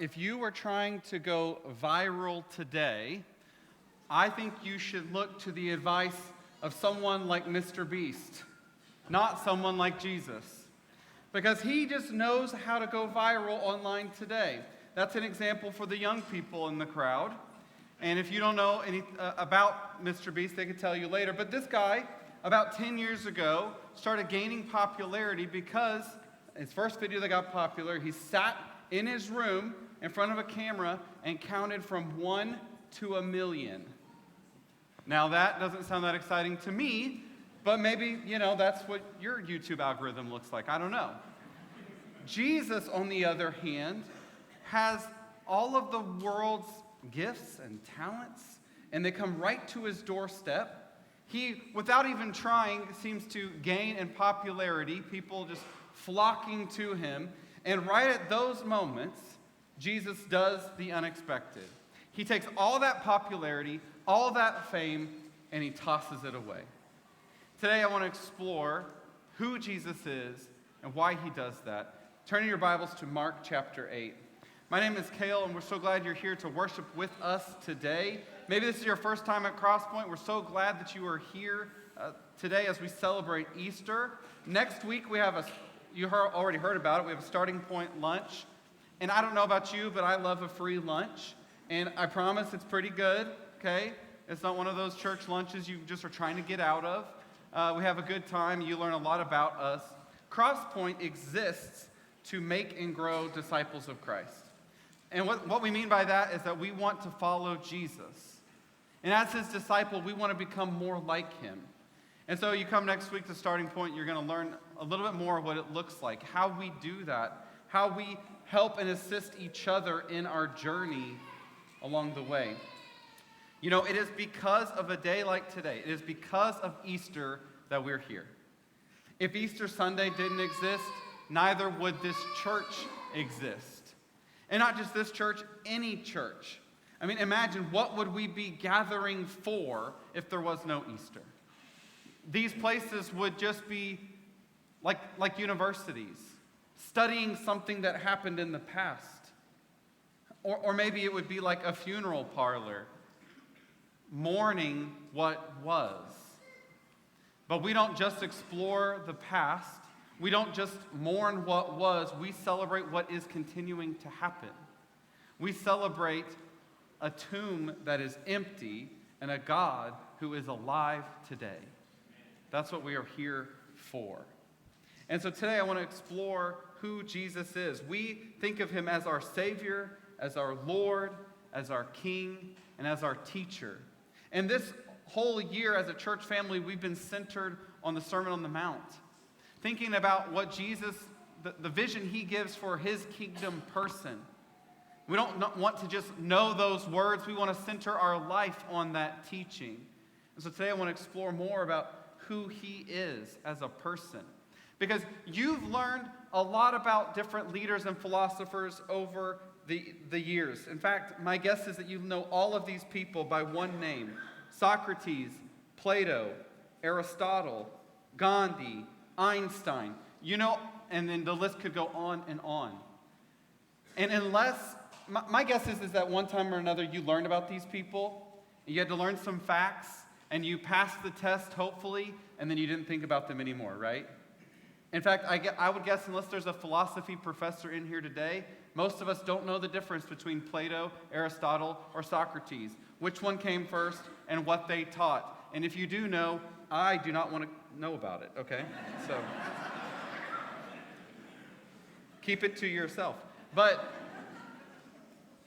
if you were trying to go viral today, I think you should look to the advice of someone like Mr. Beast, not someone like Jesus. Because he just knows how to go viral online today. That's an example for the young people in the crowd. And if you don't know about Mr. Beast, they could tell you later. But this guy, about 10 years ago, started gaining popularity because his first video that got popular, he sat in his room in front of a camera and counted from 1 to 1 million. Now that doesn't sound that exciting to me, but maybe, that's what your YouTube algorithm looks like. I don't know. Jesus, on the other hand, has all of the world's gifts and talents, and they come right to his doorstep. He, without even trying, seems to gain in popularity, people just flocking to him. And right at those moments, Jesus does the unexpected. He takes all that popularity, all that fame, and he tosses it away. Today I want to explore who Jesus is and why he does that. Turn in your Bibles to Mark chapter 8. My name is Cale, and we're so glad you're here to worship with us today. Maybe this is your first time at Crosspoint. We're so glad that you are here today as we celebrate Easter. Next week we have already heard about it, we have a Starting Point lunch. And I don't know about you, but I love a free lunch. And I promise it's pretty good, okay? It's not one of those church lunches you just are trying to get out of. We have a good time. You learn a lot about us. Crosspoint exists to make and grow disciples of Christ. And what we mean by that is that we want to follow Jesus. And as his disciple, we want to become more like him. And so you come next week to Starting Point, you're going to learn a little bit more of what it looks like, how we do that, how we help and assist each other in our journey along the way. It is because of a day like today, it is because of Easter that we're here. If Easter Sunday didn't exist, neither would this church exist. And not just this church, any church. I mean, imagine what would we be gathering for if there was no Easter? These places would just be like universities, studying something that happened in the past. Or maybe it would be like a funeral parlor, mourning what was. But we don't just explore the past. We don't just mourn what was. We celebrate what is continuing to happen. We celebrate a tomb that is empty and a God who is alive today. That's what we are here for. And so today I want to explore who Jesus is. We think of him as our Savior, as our Lord, as our King, and as our teacher. And this whole year as a church family, we've been centered on the Sermon on the Mount, thinking about what Jesus, the vision he gives for his kingdom person. We don't want to just know those words. We want to center our life on that teaching. And so today I want to explore more about who he is as a person. Because you've learned a lot about different leaders and philosophers over the years. In fact, my guess is that you know all of these people by one name: Socrates, Plato, Aristotle, Gandhi, Einstein. And then the list could go on and on. And unless, my guess is that one time or another you learned about these people, you had to learn some facts, and you passed the test, hopefully, and then you didn't think about them anymore, right? In fact, I would guess unless there's a philosophy professor in here today, most of us don't know the difference between Plato, Aristotle, or Socrates, which one came first and what they taught. And if you do know, I do not want to know about it, okay? So keep it to yourself.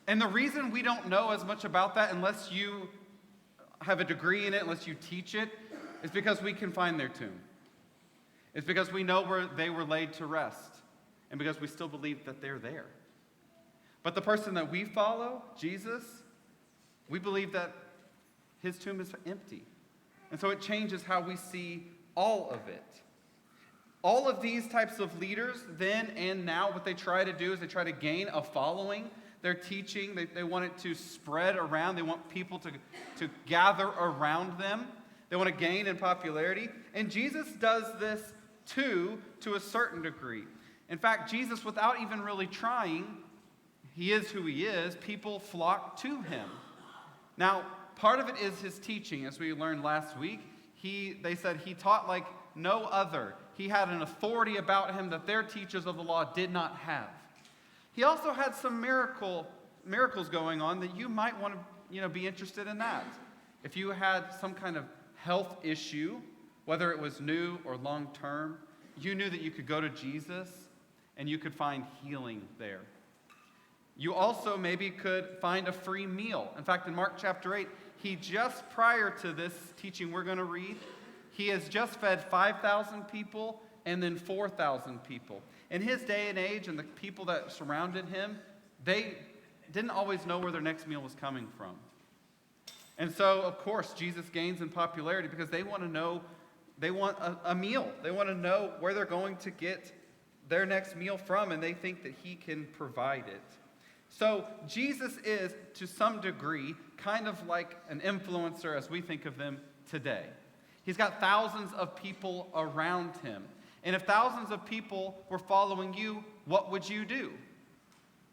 And the reason we don't know as much about that unless you have a degree in it, unless you teach it, is because we can find their tomb. It's because we know where they were laid to rest, and because we still believe that they're there. But the person that we follow, Jesus, we believe that his tomb is empty. And so it changes how we see all of it. All of these types of leaders, then and now, what they try to do is they try to gain a following. They're teaching, they want it to spread around. They want people to gather around them. They want to gain in popularity. And Jesus does this too, to a certain degree. In fact, Jesus, without even really trying, he is who he is, people flock to him. Now, part of it is his teaching. As we learned last week, they said he taught like no other. He had an authority about him that their teachers of the law did not have. He also had some miracles going on that you might want to be interested in that. If you had some kind of health issue, whether it was new or long term, you knew that you could go to Jesus and you could find healing there. You also maybe could find a free meal. In fact, in Mark chapter 8, he just prior to this teaching we're going to read, he has just fed 5,000 people and then 4,000 people. In his day and age and the people that surrounded him, they didn't always know where their next meal was coming from. And so, of course, Jesus gains in popularity because they want to know, they want a meal. They want to know where they're going to get their next meal from, and they think that he can provide it. So Jesus is, to some degree, kind of like an influencer as we think of them today. He's got thousands of people around him. And if thousands of people were following you, what would you do?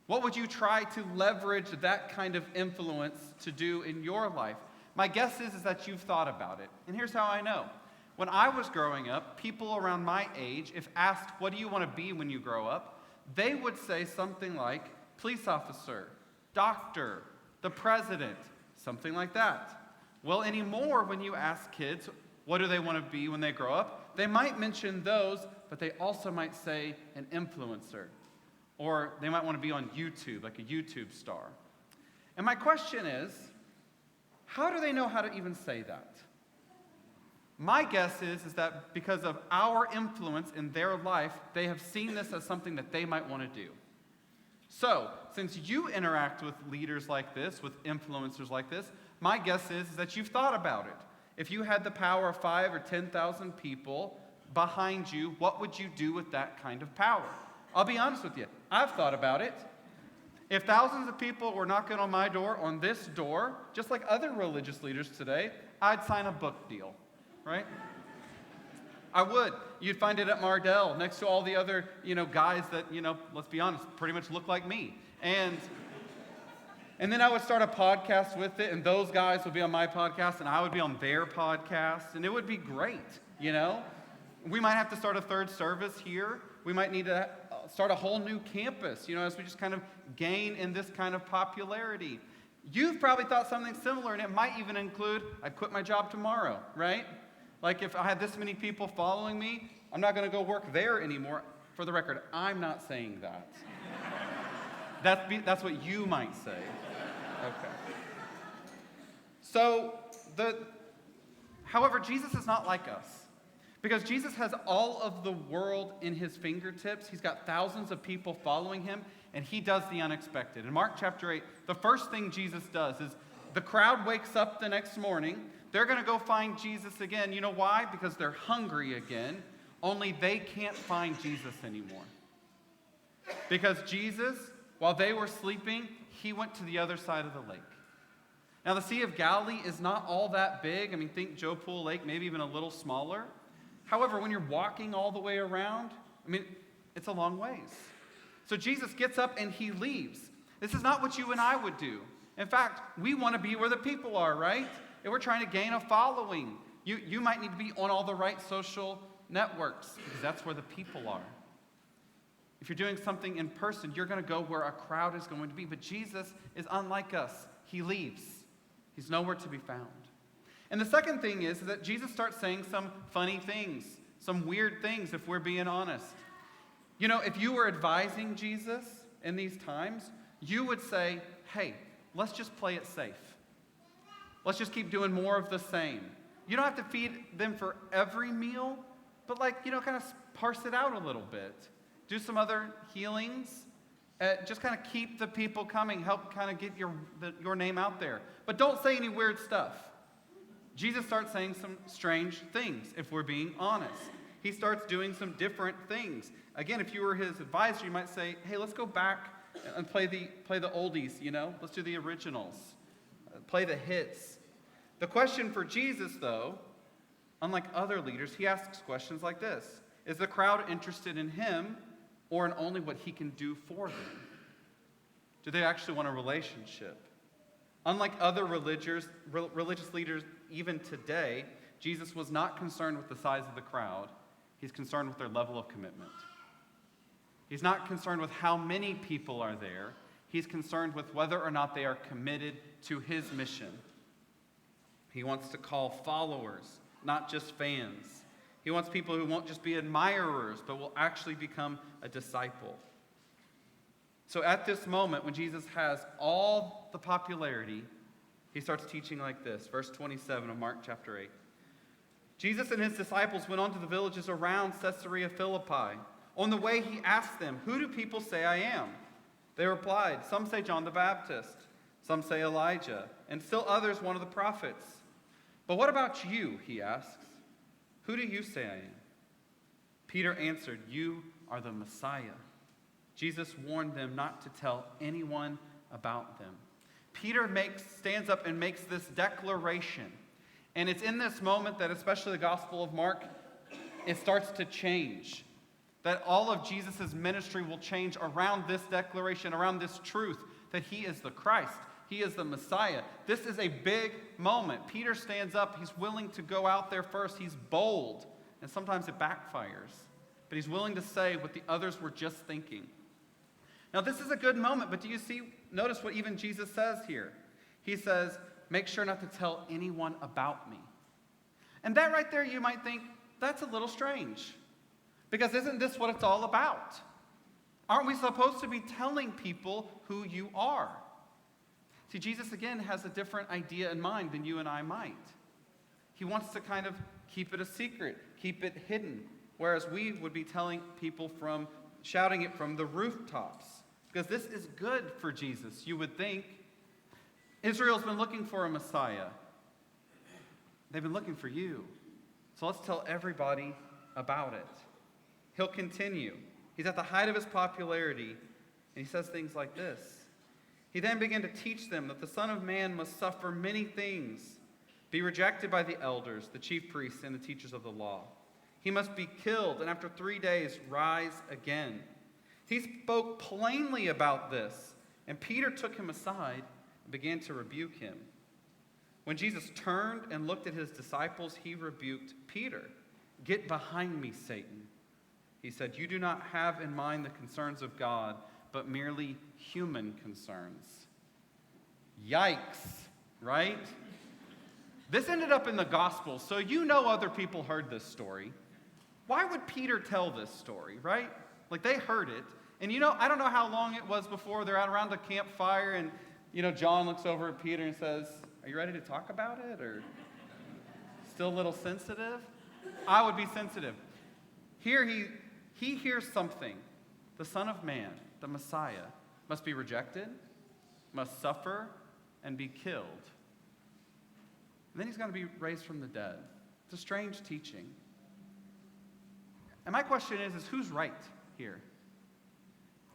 What would you try to leverage that kind of influence to do in your life? My guess is that you've thought about it. And here's how I know. When I was growing up, people around my age, if asked, what do you want to be when you grow up? They would say something like, police officer, doctor, the president, something like that. Well, anymore, when you ask kids, what do they want to be when they grow up? They might mention those, but they also might say an influencer. Or they might want to be on YouTube, like a YouTube star. And my question is, how do they know how to even say that? My guess is that because of our influence in their life, they have seen this as something that they might want to do. So, since you interact with leaders like this, with influencers like this, my guess is that you've thought about it. If you had the power of 5,000 or 10,000 people behind you, what would you do with that kind of power? I'll be honest with you. I've thought about it. If thousands of people were knocking on my door, on this door, just like other religious leaders today, I'd sign a book deal, right? I would. You'd find it at Mardell, next to all the other, guys that, let's be honest, pretty much look like me. And then I would start a podcast with it, and those guys would be on my podcast, and I would be on their podcast, and it would be great, We might have to start a third service here. We might need to start a whole new campus, as we just kind of gain in this kind of popularity. You've probably thought something similar, and it might even include, I'd quit my job tomorrow, right? Like if I had this many people following me, I'm not going to go work there anymore. For the record, I'm not saying that. That's what you might say. Okay. So, however, Jesus is not like us. Because Jesus has all of the world in his fingertips. He's got thousands of people following him, and he does the unexpected. In Mark chapter 8, the first thing Jesus does is the crowd wakes up the next morning. They're going to go find Jesus again. You know why? Because they're hungry again, only they can't find Jesus anymore. Because Jesus, while they were sleeping, he went to the other side of the lake. Now, the Sea of Galilee is not all that big. Think Joe Pool Lake, maybe even a little smaller. However, when you're walking all the way around, it's a long ways. So Jesus gets up and he leaves. This is not what you and I would do. In fact, we want to be where the people are, right? And we're trying to gain a following. You might need to be on all the right social networks because that's where the people are. If you're doing something in person, you're going to go where a crowd is going to be. But Jesus is unlike us. He leaves. He's nowhere to be found. And the second thing is that Jesus starts saying some funny things, some weird things, if we're being honest. If you were advising Jesus in these times, you would say, hey, let's just play it safe. Let's just keep doing more of the same. You don't have to feed them for every meal, but kind of parse it out a little bit. Do some other healings. Just kind of keep the people coming. Help kind of get your name out there. But don't say any weird stuff. Jesus starts saying some strange things, if we're being honest. He starts doing some different things. Again, if you were his advisor, you might say, hey, let's go back and play the oldies, Let's do the originals. Play the hits. The question for Jesus, though, unlike other leaders, he asks questions like this. Is the crowd interested in him or in only what he can do for them? Do they actually want a relationship? Unlike other religious leaders even today, Jesus was not concerned with the size of the crowd. He's concerned with their level of commitment. He's not concerned with how many people are there. He's concerned with whether or not they are committed to his mission. He wants to call followers, not just fans. He wants people who won't just be admirers, but will actually become a disciple. So at this moment, when Jesus has all the popularity, he starts teaching like this. Verse 27 of Mark chapter 8. Jesus and his disciples went on to the villages around Caesarea Philippi. On the way, he asked them, "Who do people say I am?" They replied, "Some say John the Baptist, some say Elijah, and still others one of the prophets." "But what about you?" he asks. "Who do you say I am?" Peter answered, "You are the Messiah." Jesus warned them not to tell anyone about them. Peter stands up and makes this declaration. And it's in this moment that, especially the Gospel of Mark, it starts to change. That all of Jesus' ministry will change around this declaration, around this truth, that he is the Christ. He is the Messiah. This is a big moment. Peter stands up. He's willing to go out there first. He's bold. And sometimes it backfires. But he's willing to say what the others were just thinking. Now, this is a good moment, but notice what even Jesus says here. He says, "Make sure not to tell anyone about me." And that right there, you might think, that's a little strange. Because isn't this what it's all about? Aren't we supposed to be telling people who you are? See, Jesus, again, has a different idea in mind than you and I might. He wants to kind of keep it a secret, keep it hidden, whereas we would be telling people shouting it from the rooftops. Because this is good for Jesus, you would think. Israel's been looking for a Messiah. They've been looking for you. So let's tell everybody about it. He'll continue. He's at the height of his popularity, and he says things like this. He then began to teach them that the Son of Man must suffer many things, be rejected by the elders, the chief priests, and the teachers of the law. He must be killed, and after 3 days rise again. He spoke plainly about this, and Peter took him aside and began to rebuke him. When Jesus turned and looked at his disciples, he rebuked Peter. "Get behind me, Satan," he said. "You do not have in mind the concerns of God, but merely human concerns." Yikes, right? This ended up in the Gospel, so you know other people heard this story. Why would Peter tell this story, right? Like, they heard it. And I don't know how long it was before they're out around the campfire, and, John looks over at Peter and says, "Are you ready to talk about it, or still a little sensitive?" I would be sensitive. Here he hears something. The Son of Man, the Messiah, must be rejected, must suffer, and be killed. And then he's going to be raised from the dead. It's a strange teaching. And my question is who's right here?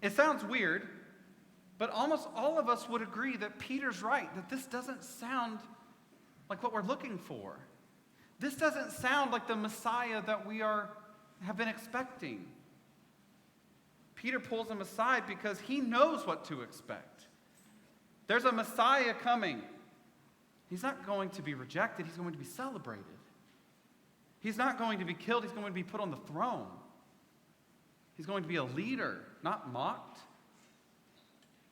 It sounds weird, but almost all of us would agree that Peter's right, that this doesn't sound like what we're looking for. This doesn't sound like the Messiah that we have been expecting. Peter pulls him aside because he knows what to expect. There's a Messiah coming. He's not going to be rejected. He's going to be celebrated. He's not going to be killed. He's going to be put on the throne. He's going to be a leader, not mocked.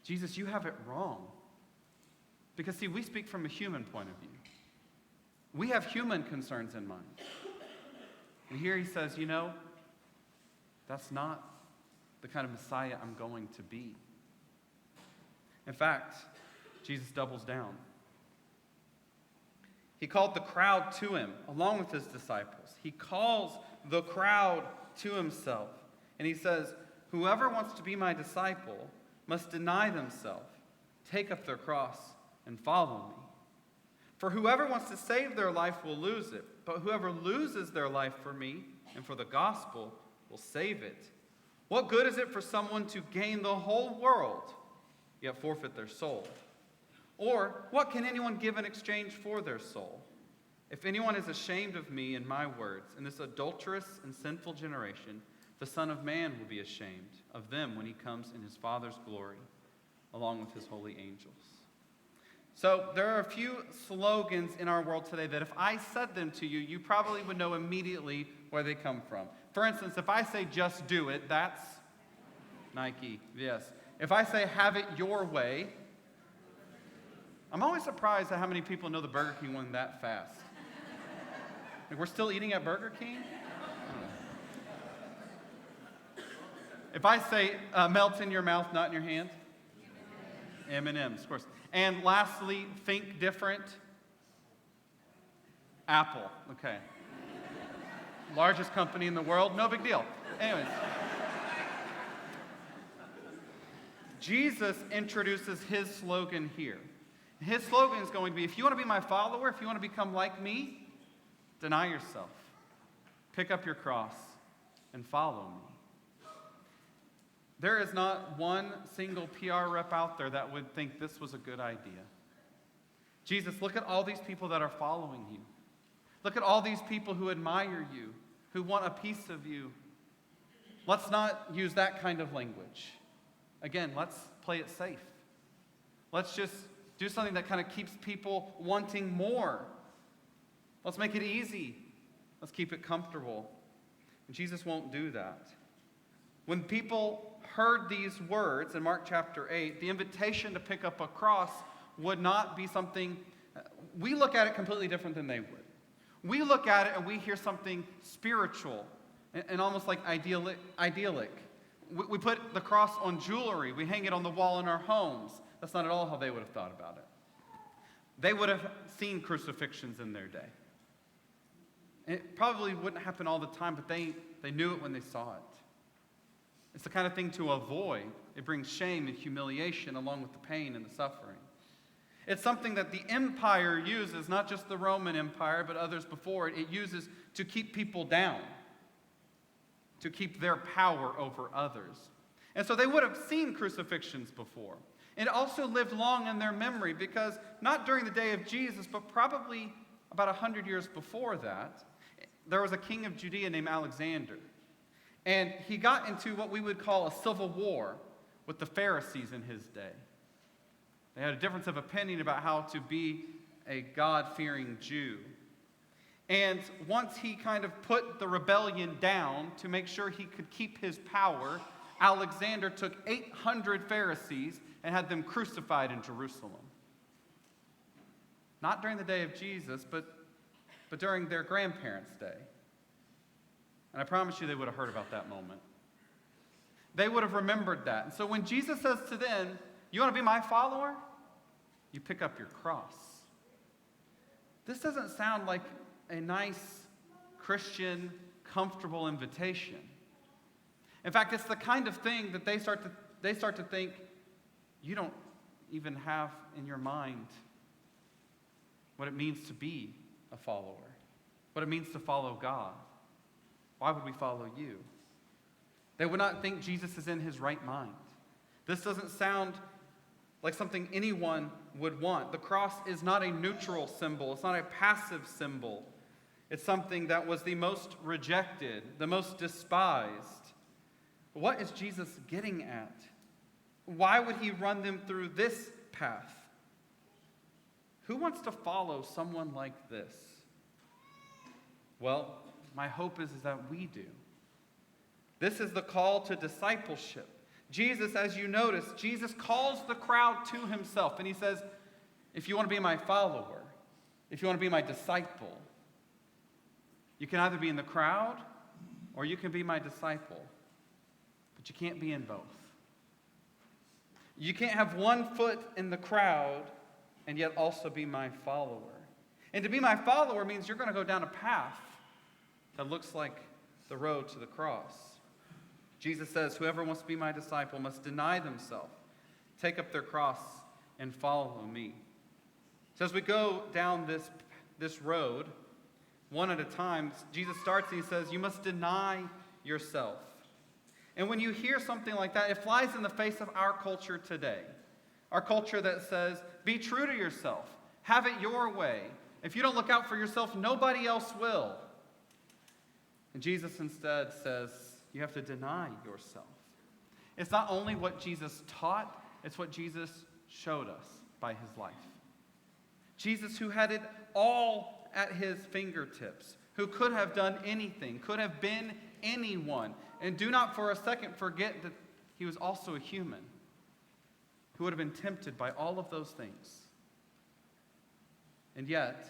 Jesus, you have it wrong. Because, see, we speak from a human point of view. We have human concerns in mind. And here he says, that's not the kind of Messiah I'm going to be. In fact, Jesus doubles down. He called the crowd to him, along with his disciples. He calls the crowd to himself. And he says, "Whoever wants to be my disciple must deny themselves, take up their cross, and follow me. For whoever wants to save their life will lose it, but whoever loses their life for me and for the gospel will save it. What good is it for someone to gain the whole world, yet forfeit their soul? Or what can anyone give in exchange for their soul? If anyone is ashamed of me and my words in this adulterous and sinful generation, the Son of Man will be ashamed of them when he comes in his Father's glory along with his holy angels. So there are a few slogans in our world today that if I said them to you, you probably would know immediately where they come from. For instance, if I say just do it, that's Nike, yes. If I say have it your way, I'm always surprised at how many people know the Burger King one that fast. Like, we're still eating at Burger King? If I say melt in your mouth, not in your hand, M&M's, of course. And lastly, think different. Apple, okay. Largest company in the world, no big deal. Anyways. Jesus introduces his slogan here. His slogan is going to be, if you want to be my follower, if you want to become like me, deny yourself. Pick up your cross and follow me. There is not one single PR rep out there that would think this was a good idea. Jesus, look at all these people that are following you. Look at all these people who admire you, who want a piece of you. Let's not use that kind of language. Again, let's play it safe. Let's just do something that kind of keeps people wanting more. Let's make it easy. Let's keep it comfortable. And Jesus won't do that. When people heard these words in Mark chapter 8, the invitation to pick up a cross would not be something, we look at it completely different than they would. We look at it and we hear something spiritual and almost like idyllic. We put the cross on jewelry. We hang it on the wall in our homes. That's not at all how they would have thought about it. They would have seen crucifixions in their day. It probably wouldn't happen all the time, but they knew it when they saw it. It's the kind of thing to avoid. It brings shame and humiliation along with the pain and the suffering. It's something that the empire uses, not just the Roman Empire, but others before it. It uses to keep people down, to keep their power over others. And so they would have seen crucifixions before. And it also lived long in their memory because not during the day of Jesus, but probably about 100 years before that, there was a king of Judea named Alexander. And he got into what we would call a civil war with the Pharisees in his day. They had a difference of opinion about how to be a God-fearing Jew. And once he kind of put the rebellion down to make sure he could keep his power, Alexander took 800 Pharisees and had them crucified in Jerusalem. Not during the day of Jesus, but during their grandparents' day. And I promise you they would have heard about that moment. They would have remembered that. And so when Jesus says to them, you want to be my follower? You pick up your cross. This doesn't sound like a nice, Christian, comfortable invitation. In fact, it's the kind of thing that they start to think, you don't even have in your mind what it means to be a follower, what it means to follow God. Why would we follow you? They would not think Jesus is in his right mind. This doesn't sound like something anyone would want. The cross is not a neutral symbol. It's not a passive symbol. It's something that was the most rejected, the most despised. What is Jesus getting at? Why would he run them through this path? Who wants to follow someone like this? Well, my hope is that we do. This is the call to discipleship. Jesus, as you notice, Jesus calls the crowd to himself, and he says, if you want to be my follower, if you want to be my disciple, you can either be in the crowd or you can be my disciple, but you can't be in both. You can't have one foot in the crowd and yet also be my follower. And to be my follower means you're going to go down a path that looks like the road to the cross. Jesus says, whoever wants to be my disciple must deny themselves, take up their cross, and follow me. So as we go down this road, one at a time, Jesus starts and he says, you must deny yourself. And when you hear something like that, it flies in the face of our culture today. Our culture that says, be true to yourself. Have it your way. If you don't look out for yourself, nobody else will. And Jesus instead says, you have to deny yourself. It's not only what Jesus taught, It's what Jesus showed us by his life. Jesus, who had it all at his fingertips, who could have done anything, could have been anyone. And do not for a second forget that he was also a human who would have been tempted by all of those things. And yet,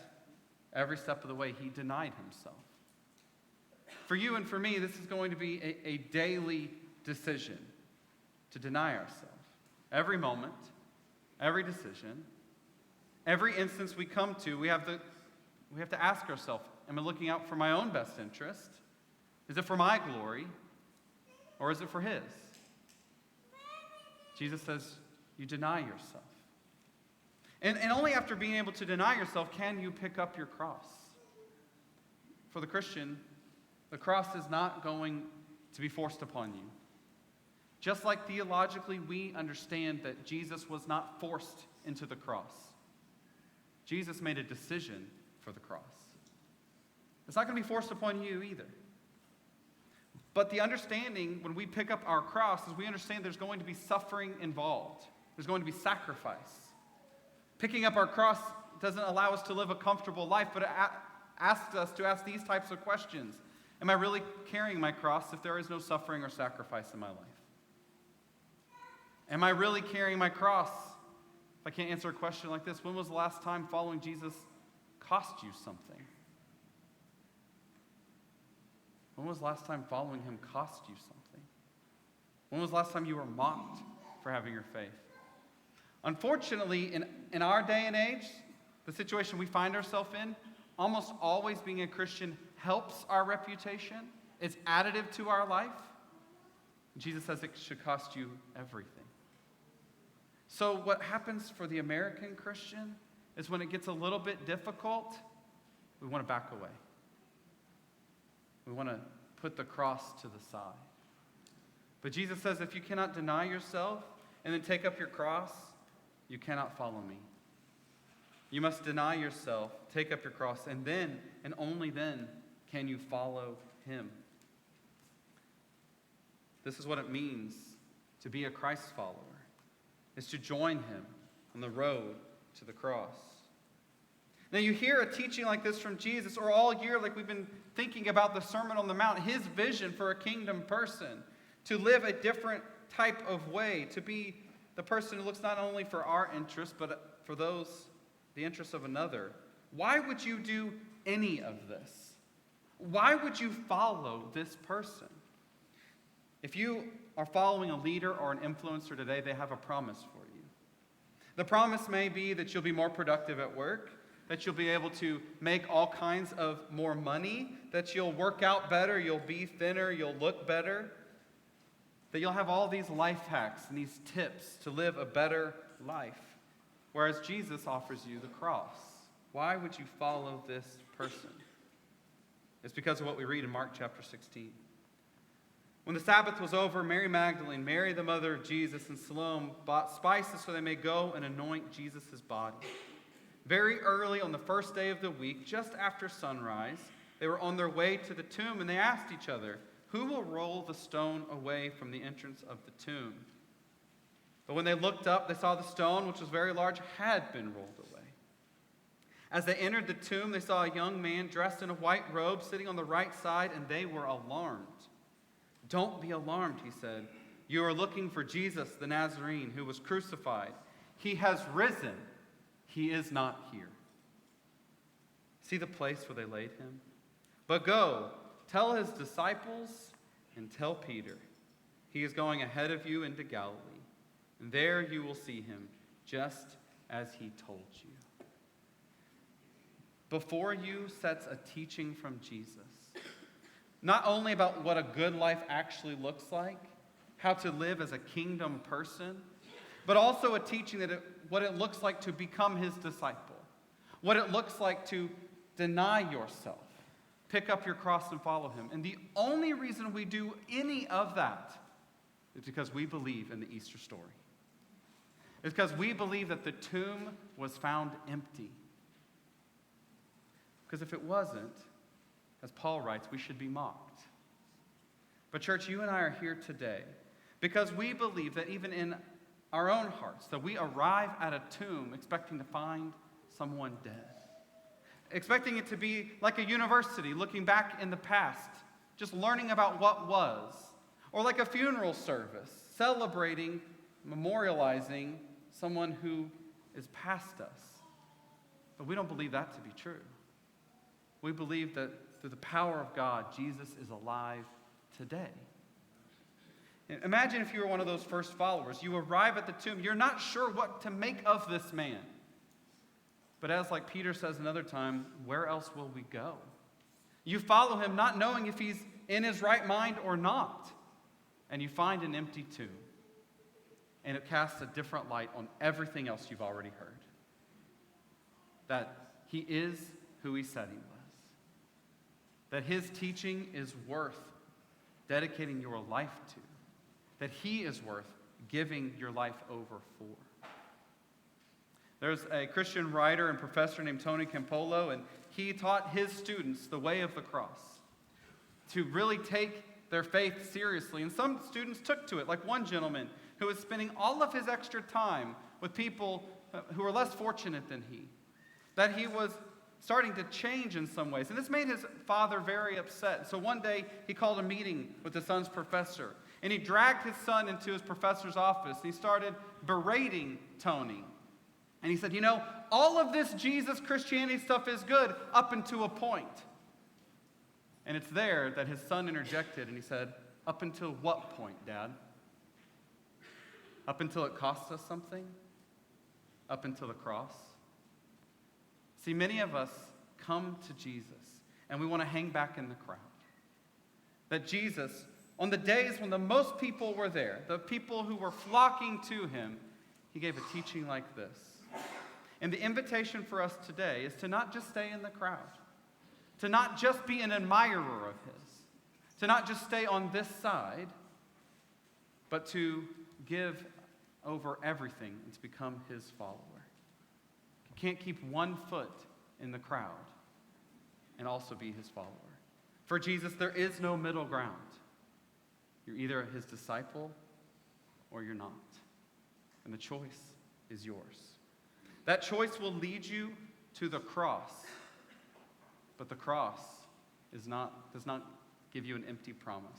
every step of the way, he denied himself. For you and for me, this is going to be a daily decision to deny ourselves. Every moment, every decision, every instance we come to, we have to ask ourselves, am I looking out for my own best interest? Is it for my glory? Or is it for his? Jesus says, you deny yourself. And only after being able to deny yourself can you pick up your cross. For the Christian, the cross is not going to be forced upon you. Just like theologically we understand that Jesus was not forced into the cross. Jesus made a decision for the cross. It's not going to be forced upon you either. But the understanding when we pick up our cross is we understand there's going to be suffering involved. There's going to be sacrifice. Picking up our cross doesn't allow us to live a comfortable life, but it asks us to ask these types of questions. Am I really carrying my cross if there is no suffering or sacrifice in my life? Am I really carrying my cross? If I can't answer a question like this, when was the last time following Jesus cost you something? When was the last time following him cost you something? When was the last time you were mocked for having your faith? Unfortunately, in our day and age, the situation we find ourselves in, almost always being a Christian helps our reputation. It's additive to our life. Jesus says it should cost you everything. So what happens for the American Christian is when it gets a little bit difficult, we want to back away. We want to put the cross to the side. But Jesus says if you cannot deny yourself and then take up your cross, you cannot follow me. You must deny yourself, take up your cross, and then, and only then, can you follow him. This is what it means to be a Christ follower, is to join him on the road to the cross. Now you hear a teaching like this from Jesus, or all year like we've been thinking about the Sermon on the Mount, his vision for a kingdom person, to live a different type of way, to be the person who looks not only for our interests, but for the interests of another. Why would you do any of this? Why would you follow this person? If you are following a leader or an influencer today, they have a promise for you. The promise may be that you'll be more productive at work, that you'll be able to make all kinds of more money, that you'll work out better, you'll be thinner, you'll look better, that you'll have all these life hacks and these tips to live a better life. Whereas Jesus offers you the cross. Why would you follow this person? It's because of what we read in Mark chapter 16. When the Sabbath was over, Mary Magdalene, Mary the mother of Jesus, and Salome bought spices so they may go and anoint Jesus' body. Very early on the first day of the week, just after sunrise, they were on their way to the tomb, and they asked each other, "Who will roll the stone away from the entrance of the tomb?" But when they looked up, they saw the stone, which was very large, had been rolled away. As they entered the tomb, they saw a young man dressed in a white robe sitting on the right side, and they were alarmed. "Don't be alarmed," he said. "You are looking for Jesus, the Nazarene, who was crucified. He has risen. He is not here. See the place where they laid him? But go, tell his disciples and tell Peter. He is going ahead of you into Galilee, and there you will see him, just as he told you." Before you sets a teaching from Jesus, not only about what a good life actually looks like, how to live as a kingdom person, but also a teaching that what it looks like to become his disciple, what it looks like to deny yourself, pick up your cross and follow him. And the only reason we do any of that is because we believe in the Easter story. It's because we believe that the tomb was found empty. Because if it wasn't, as Paul writes, we should be mocked. But church, you and I are here today because we believe that even in our own hearts, that we arrive at a tomb expecting to find someone dead. Expecting it to be like a university, looking back in the past, just learning about what was. Or like a funeral service, celebrating, memorializing someone who is past us. But we don't believe that to be true. We believe that through the power of God, Jesus is alive today. Imagine if you were one of those first followers. You arrive at the tomb. You're not sure what to make of this man. But as like Peter says another time, where else will we go? You follow him not knowing if he's in his right mind or not. And you find an empty tomb. And it casts a different light on everything else you've already heard. That he is who he said he was. That his teaching is worth dedicating your life to. That he is worth giving your life over for. There's a Christian writer and professor named Tony Campolo, and he taught his students the way of the cross, to really take their faith seriously. And some students took to it, like one gentleman who was spending all of his extra time with people who were less fortunate than he. That he was starting to change in some ways. And this made his father very upset. So one day he called a meeting with his son's professor. And he dragged his son into his professor's office. And he started berating Tony. And he said, you know, all of this Jesus Christianity stuff is good up until a point. And it's there that his son interjected and he said, up until what point, Dad? Up until it costs us something? Up until the cross? See, many of us come to Jesus and we want to hang back in the crowd. That Jesus, on the days when the most people were there, the people who were flocking to him, he gave a teaching like this. And the invitation for us today is to not just stay in the crowd, to not just be an admirer of his, to not just stay on this side, but to give over everything and to become his follower. You can't keep one foot in the crowd and also be his follower. For Jesus, there is no middle ground. You're either his disciple or you're not. And the choice is yours. That choice will lead you to the cross. But the cross does not give you an empty promise.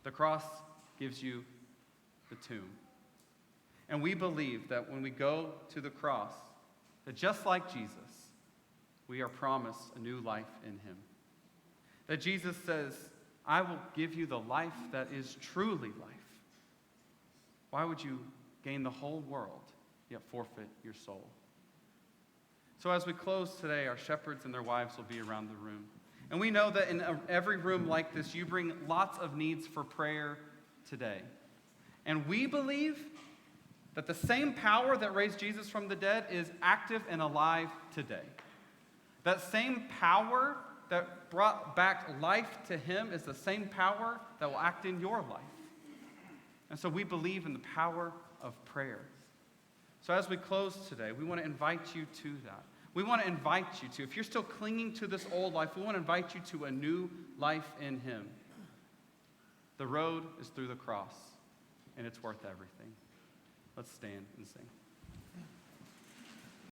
The cross gives you the tomb. And we believe that when we go to the cross, that just like Jesus, we are promised a new life in him. That Jesus says, I will give you the life that is truly life. Why would you gain the whole world, yet forfeit your soul? So as we close today, our shepherds and their wives will be around the room. And we know that in every room like this, you bring lots of needs for prayer today. And we believe that the same power that raised Jesus from the dead is active and alive today. That same power that brought back life to him is the same power that will act in your life. And so we believe in the power of prayer. So as we close today, we want to invite you to that. We want to invite you to, if you're still clinging to this old life, we want to invite you to a new life in him. The road is through the cross, and it's worth everything. Let's stand and sing.